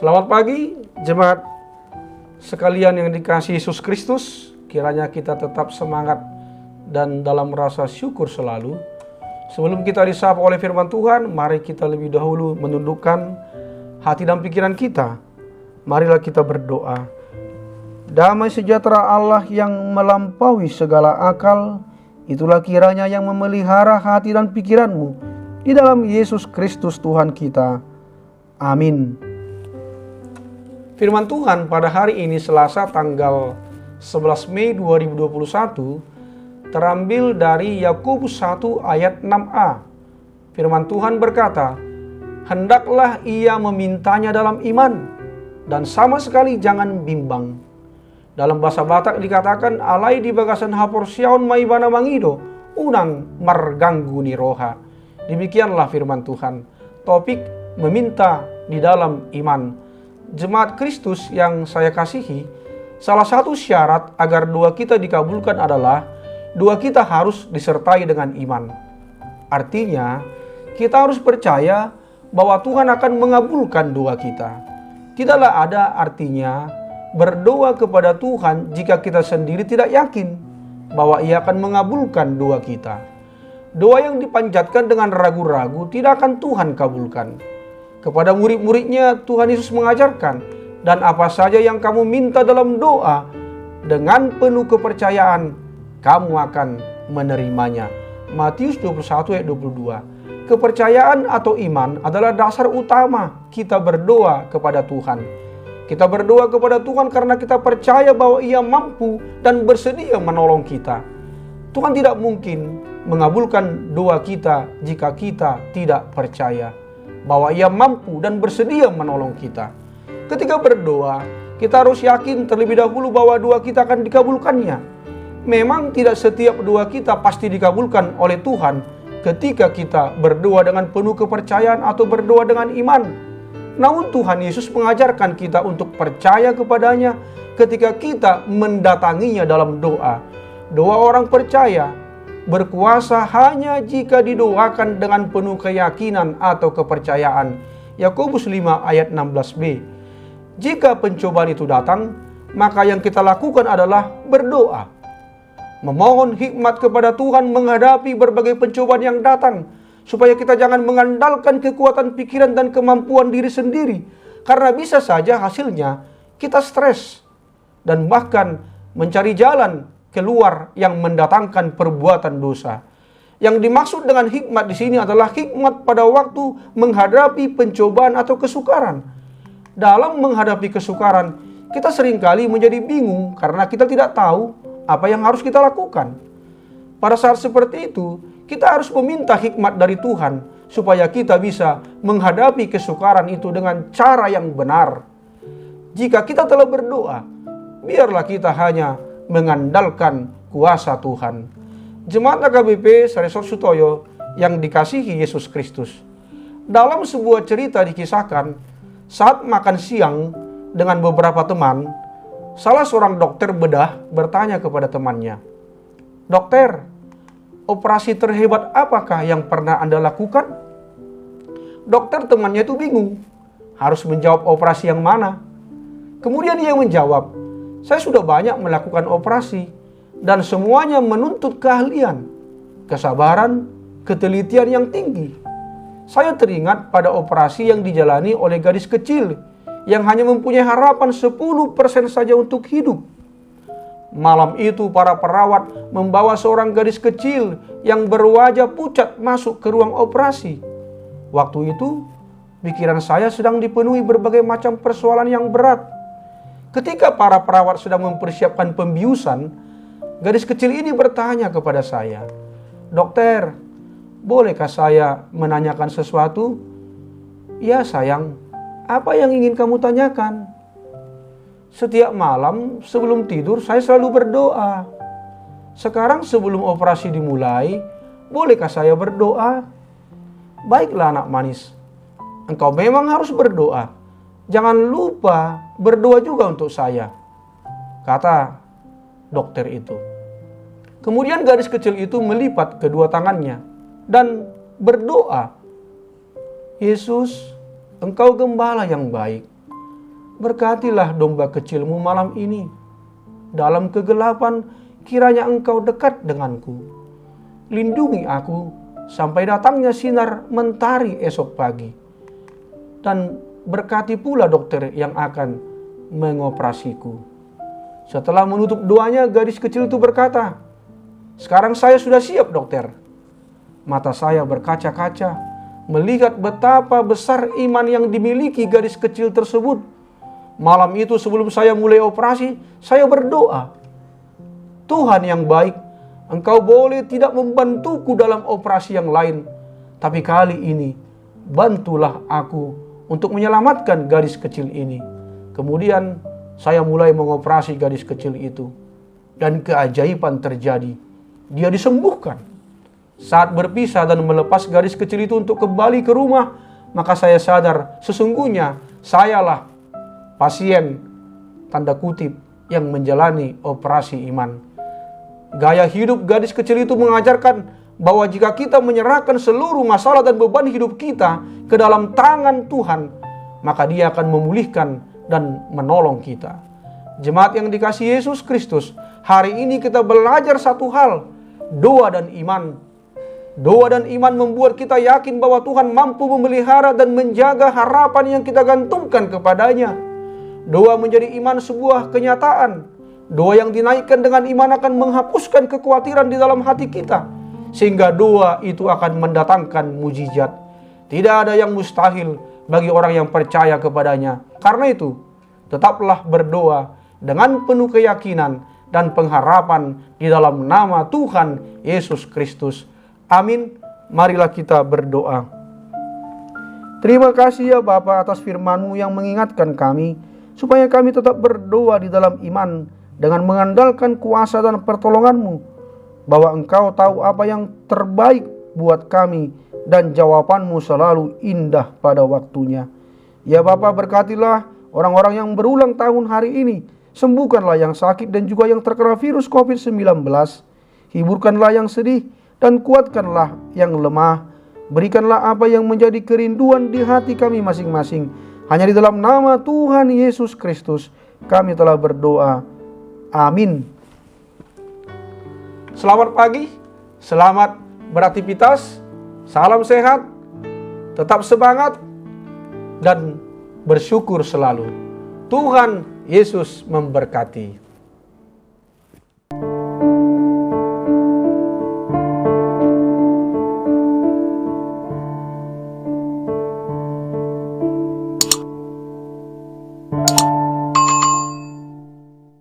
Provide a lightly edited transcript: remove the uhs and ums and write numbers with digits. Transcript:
Selamat pagi, jemaat sekalian yang dikasihi Yesus Kristus. Kiranya kita tetap semangat dan dalam rasa syukur selalu. Sebelum kita disapa oleh firman Tuhan, mari kita lebih dahulu menundukkan hati dan pikiran kita. Marilah kita berdoa. Damai sejahtera Allah yang melampaui segala akal, itulah kiranya yang memelihara hati dan pikiranmu di dalam Yesus Kristus Tuhan kita. Amin. Firman Tuhan pada hari ini Selasa tanggal 11 Mei 2021 terambil dari Yakobus 1 ayat 6a. Firman Tuhan berkata, "Hendaklah ia memintanya dalam iman dan sama sekali jangan bimbang." Dalam bahasa Batak dikatakan, "Alai di bagasan hapor siaun maibana mangido, unang marganggu ni roha." Demikianlah firman Tuhan. Topik meminta di dalam iman. Jemaat Kristus yang saya kasihi, salah satu syarat agar doa kita dikabulkan adalah doa kita harus disertai dengan iman. Artinya, kita harus percaya bahwa Tuhan akan mengabulkan doa kita. Tidaklah ada artinya berdoa kepada Tuhan jika kita sendiri tidak yakin bahwa Ia akan mengabulkan doa kita. Doa yang dipanjatkan dengan ragu-ragu tidak akan Tuhan kabulkan. Kepada murid-muridnya Tuhan Yesus mengajarkan, "Dan apa saja yang kamu minta dalam doa, dengan penuh kepercayaan kamu akan menerimanya." Matius 21 ayat 22. Kepercayaan atau iman adalah dasar utama kita berdoa kepada Tuhan. Kita berdoa kepada Tuhan karena kita percaya bahwa Ia mampu dan bersedia menolong kita. Tuhan tidak mungkin mengabulkan doa kita jika kita tidak percaya bahwa Ia mampu dan bersedia menolong kita. Ketika berdoa, kita harus yakin terlebih dahulu bahwa doa kita akan dikabulkannya. Memang tidak setiap doa kita pasti dikabulkan oleh Tuhan ketika kita berdoa dengan penuh kepercayaan atau berdoa dengan iman. Namun Tuhan Yesus mengajarkan kita untuk percaya kepadanya ketika kita mendatanginya dalam doa. Doa orang percaya berkuasa hanya jika didoakan dengan penuh keyakinan atau kepercayaan. Yakobus 5 ayat 16b. Jika pencobaan itu datang, maka yang kita lakukan adalah berdoa. Memohon hikmat kepada Tuhan menghadapi berbagai pencobaan yang datang, supaya kita jangan mengandalkan kekuatan pikiran dan kemampuan diri sendiri, karena bisa saja hasilnya kita stres dan bahkan mencari jalan keluar yang mendatangkan perbuatan dosa. Yang dimaksud dengan hikmat di sini adalah hikmat pada waktu menghadapi pencobaan atau kesukaran. Dalam menghadapi kesukaran, kita seringkali menjadi bingung karena kita tidak tahu apa yang harus kita lakukan. Pada saat seperti itu, kita harus meminta hikmat dari Tuhan supaya kita bisa menghadapi kesukaran itu dengan cara yang benar. Jika kita telah berdoa, biarlah kita hanya mengandalkan kuasa Tuhan. Jemaat AKBP Saresor Sutoyo yang dikasihi Yesus Kristus. Dalam sebuah cerita dikisahkan, saat makan siang dengan beberapa teman, salah seorang dokter bedah bertanya kepada temannya, "Dokter, operasi terhebat apakah yang pernah Anda lakukan?" Dokter temannya itu bingung, harus menjawab operasi yang mana. Kemudian dia menjawab, "Saya sudah banyak melakukan operasi dan semuanya menuntut keahlian, kesabaran, ketelitian yang tinggi. Saya teringat pada operasi yang dijalani oleh gadis kecil yang hanya mempunyai harapan 10% saja untuk hidup. Malam itu para perawat membawa seorang gadis kecil yang berwajah pucat masuk ke ruang operasi. Waktu itu pikiran saya sedang dipenuhi berbagai macam persoalan yang berat. Ketika para perawat sedang mempersiapkan pembiusan, gadis kecil ini bertanya kepada saya, 'Dokter, bolehkah saya menanyakan sesuatu?' 'Ya sayang, apa yang ingin kamu tanyakan?' 'Setiap malam sebelum tidur saya selalu berdoa. Sekarang sebelum operasi dimulai, bolehkah saya berdoa?' 'Baiklah anak manis, engkau memang harus berdoa. Jangan lupa berdoa juga untuk saya,' kata dokter itu. Kemudian gadis kecil itu melipat kedua tangannya dan berdoa, 'Yesus, Engkau gembala yang baik. Berkatilah domba kecilmu malam ini. Dalam kegelapan, kiranya engkau dekat denganku. Lindungi aku sampai datangnya sinar mentari esok pagi. Dan berkati pula dokter yang akan mengoperasiku. Setelah menutup doanya, gadis kecil itu berkata, "Sekarang saya sudah siap, dokter." Mata saya berkaca-kaca, melihat betapa besar iman yang dimiliki gadis kecil tersebut. Malam itu sebelum saya mulai operasi, saya berdoa, "Tuhan yang baik, Engkau boleh tidak membantuku dalam operasi yang lain, tapi kali ini bantulah aku untuk menyelamatkan gadis kecil ini." Kemudian saya mulai mengoperasi gadis kecil itu, dan keajaiban terjadi. Dia disembuhkan. Saat berpisah dan melepas gadis kecil itu untuk kembali ke rumah, maka saya sadar sesungguhnya sayalah pasien tanda kutip yang menjalani operasi iman. Gaya hidup gadis kecil itu mengajarkan bahwa jika kita menyerahkan seluruh masalah dan beban hidup kita ke dalam tangan Tuhan, maka Dia akan memulihkan dan menolong kita. Jemaat yang dikasihi Yesus Kristus, hari ini kita belajar satu hal, doa dan iman. Doa dan iman membuat kita yakin bahwa Tuhan mampu memelihara dan menjaga harapan yang kita gantungkan kepadanya. Doa menjadi iman sebuah kenyataan. Doa yang dinaikkan dengan iman akan menghapuskan kekhawatiran di dalam hati kita, sehingga doa itu akan mendatangkan mujizat. Tidak ada yang mustahil bagi orang yang percaya kepadanya. Karena itu, tetaplah berdoa dengan penuh keyakinan dan pengharapan di dalam nama Tuhan Yesus Kristus. Amin. Marilah kita berdoa. Terima kasih ya Bapa atas firman-Mu yang mengingatkan kami, supaya kami tetap berdoa di dalam iman dengan mengandalkan kuasa dan pertolongan-Mu, bahwa Engkau tahu apa yang terbaik buat kami dan jawaban-Mu selalu indah pada waktunya. Ya Bapa, berkatilah orang-orang yang berulang tahun hari ini. Sembuhkanlah yang sakit dan juga yang terkena virus COVID-19. Hiburkanlah yang sedih dan kuatkanlah yang lemah. Berikanlah apa yang menjadi kerinduan di hati kami masing-masing. Hanya di dalam nama Tuhan Yesus Kristus kami telah berdoa. Amin. Selamat pagi, selamat beraktivitas, salam sehat, tetap semangat, dan bersyukur selalu. Tuhan Yesus memberkati.